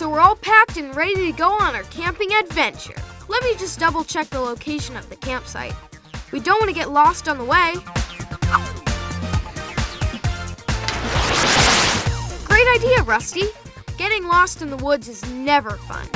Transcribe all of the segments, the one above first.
so we're all packed and ready to go on our camping adventure. Let me just double check the location of the campsite. We don't want to get lost on the way. Great idea, Rusty. Getting lost in the woods is never fun.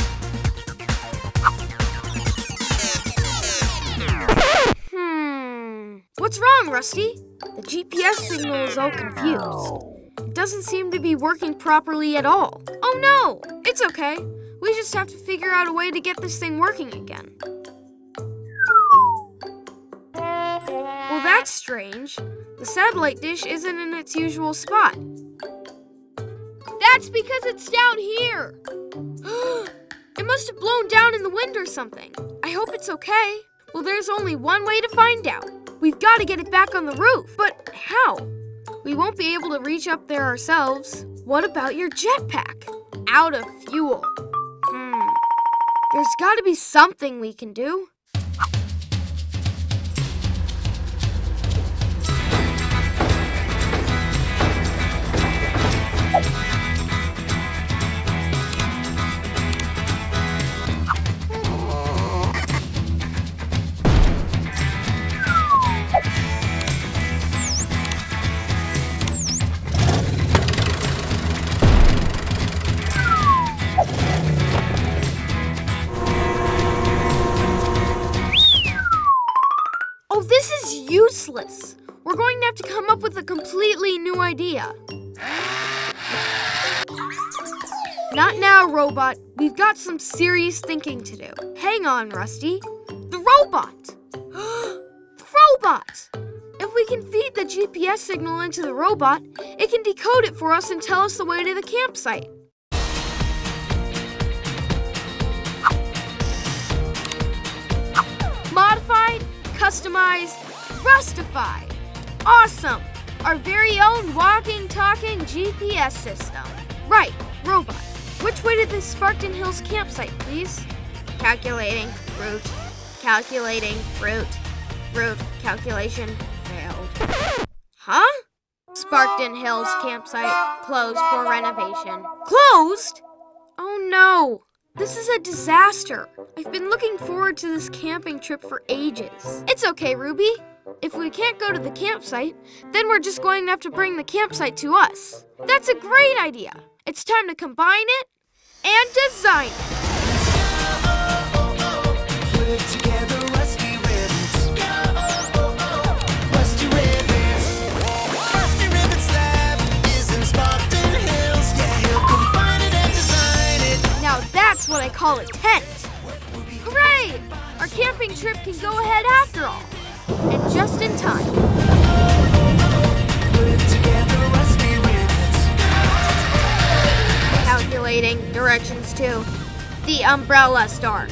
What's wrong, Rusty? The GPS signal is all confused. It doesn't seem to be working properly at all. Oh no, it's okay. We just have to figure out a way to get this thing working again. Well, that's strange. The satellite dish isn't in its usual spot. That's because it's down here. It must have blown down in the wind or something. I hope it's okay. Well, there's only one way to find out. We've got to get it back on the roof. But how? We won't be able to reach up there ourselves. What about your jetpack? Out of fuel. There's got to be something we can do. This is useless. We're going to have to come up with a completely new idea. Not now, robot. We've got some serious thinking to do. Hang on, Rusty. The robot! The robot! If we can feed the GPS signal into the robot, it can decode it for us and tell us the way to the campsite. Modified, customized, Rustified. Awesome! Our very own walking, talking GPS system. Right, robot. Which way to the Spartan Hills campsite, please? Calculating, route. Calculating, route. Route, calculation, failed. Huh? Spartan Hills campsite, closed for renovation. Closed? Oh no! This is a disaster. I've been looking forward to this camping trip for ages. It's okay, Ruby. If we can't go to the campsite, then we're just going to have to bring the campsite to us. That's a great idea. It's time to combine it and design it. Put it together, Rusty Rivets. Rusty Rivets. Rusty Rivets lab is in Spartan Hills. Yeah, he'll combine it and design it. Now that's what I call a tent. Hooray! Our camping trip can go ahead after all. And just in time. Put it together, Rusty Rivets. Calculating directions to the umbrella store.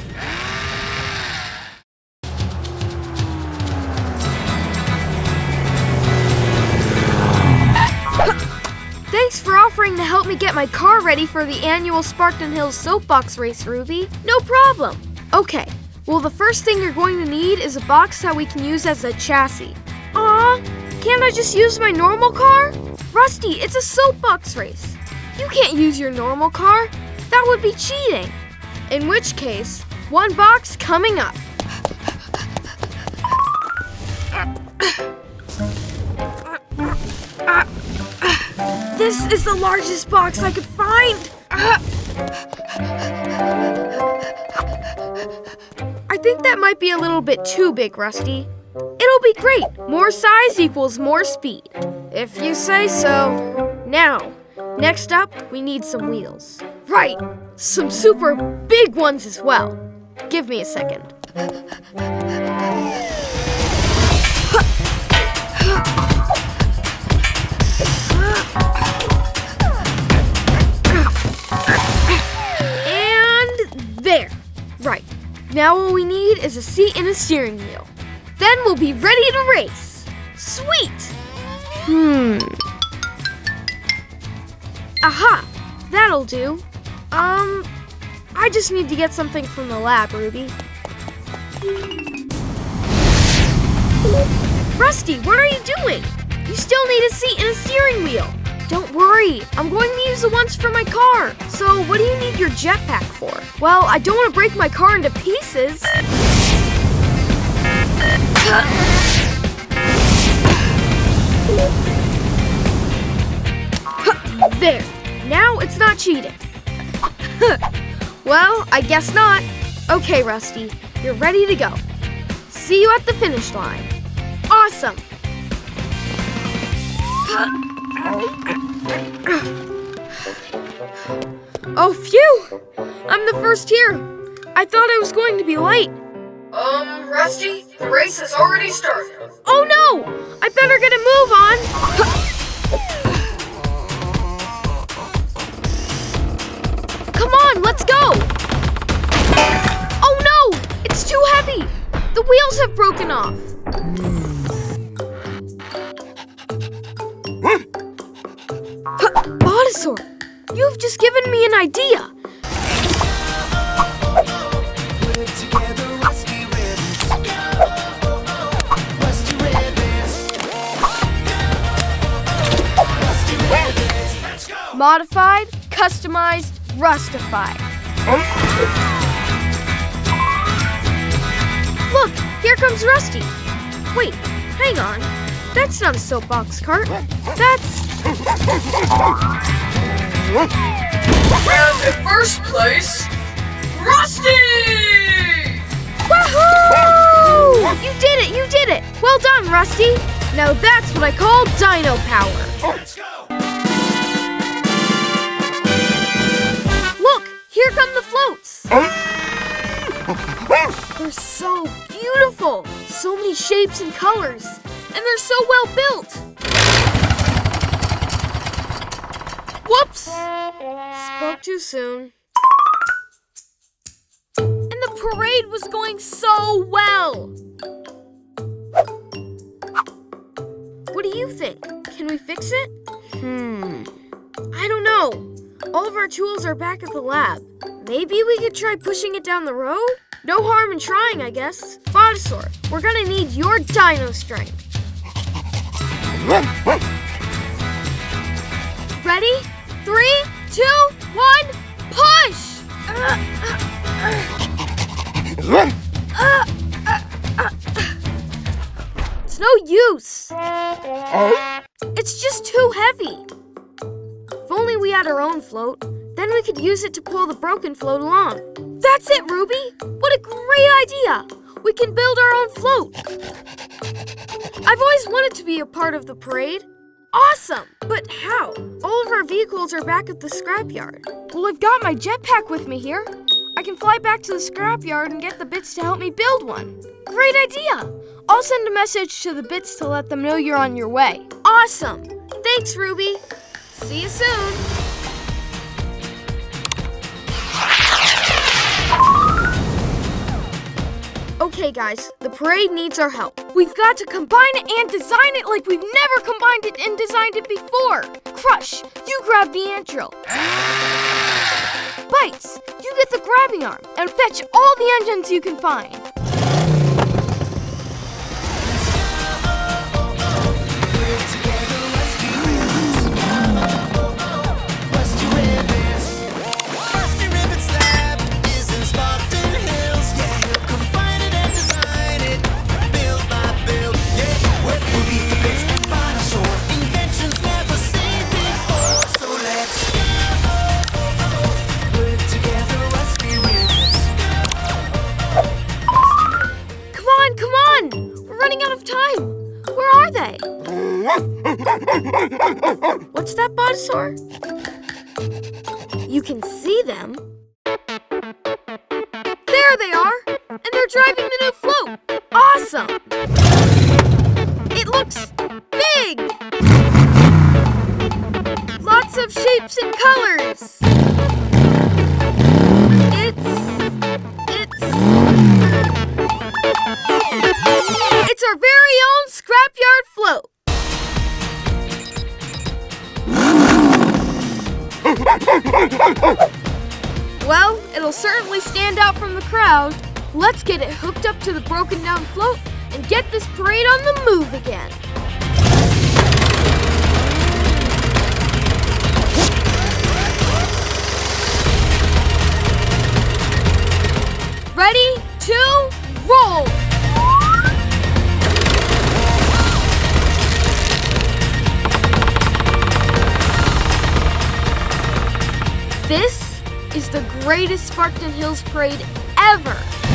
Thanks for offering to help me get my car ready for the annual Spartan Hills soapbox race, Ruby. No problem. Okay. Well, the first thing you're going to need is a box that we can use as a chassis. Aw, can't I just use my normal car? Rusty, it's a soapbox race. You can't use your normal car. That would be cheating. In which case, one box coming up. This is the largest box I could find. I think that might be a little bit too big, Rusty. It'll be great. More size equals more speed. If you say so. Now, next up, we need some wheels. Right, some super big ones as well. Give me a second. And there. Right. Now all we need is a seat and a steering wheel. Then we'll be ready to race. Sweet! Aha! That'll do. I just need to get something from the lab, Ruby. Rusty, what are you doing? You still need a seat and a steering wheel. Don't worry, I'm going to use the ones for my car. So what do you need your jetpack for? Well, I don't want to break my car into pieces. There, now it's not cheating. Well, I guess not. Okay, Rusty, you're ready to go. See you at the finish line. Awesome. Oh, phew! I'm the first here. I thought I was going to be late. Rusty, the race has already started. Oh no! I better get a move on. Come on, let's go! Oh no! It's too heavy! The wheels have broken off. Botasaur, you've just given me an idea. Put it together, Rusty Rivets. Rusty Rivets. Rusty Rivets. Let's go. Modified, customized, Rustified. Look, here comes Rusty. Wait, hang on. That's not a soapbox cart. That's... And in first place, Rusty! Woohoo! You did it! Well done, Rusty. Now that's what I call dino power. Let's go. Look, here come the floats. They're so beautiful. So many shapes and colors. And they're so well built. Whoops! Spoke too soon. And the parade was going so well. What do you think? Can we fix it? I don't know. All of our tools are back at the lab. Maybe we could try pushing it down the road? No harm in trying, I guess. Botasaur, we're gonna need your dino strength. Ready? 3, 2, 1, push! It's no use. It's just too heavy. If only we had our own float, then we could use it to pull the broken float along. That's it, Ruby! What a great idea! We can build our own float. I've always wanted to be a part of the parade. Awesome! But how? All of our vehicles are back at the scrapyard. Well, I've got my jetpack with me here. I can fly back to the scrapyard and get the bits to help me build one. Great idea! I'll send a message to the bits to let them know you're on your way. Awesome! Thanks, Ruby. See you soon. Okay, guys, the parade needs our help. We've got to combine it and design it like we've never combined it and designed it before. Crush, you grab the anthill. Bites, you get the grabbing arm and fetch all the engines you can find. Rusty Rivets lab is in Spartan Hills. Yeah, he'll combine it and design it, build by build. Yeah, what will be the bits and Botasaur? Inventions never seen before. So let's put it together, Rusty Rivets. Come on! We're running out of time. Where are they? What's that, Botasaur? You can see them. There they are! And they're driving the new float! Awesome! It looks big! Lots of shapes and colors! It's our very own scrapyard float! Well, it'll certainly stand out from the crowd. Let's get it hooked up to the broken down float and get this parade on the move again. This is the greatest Sparkton Hills parade ever!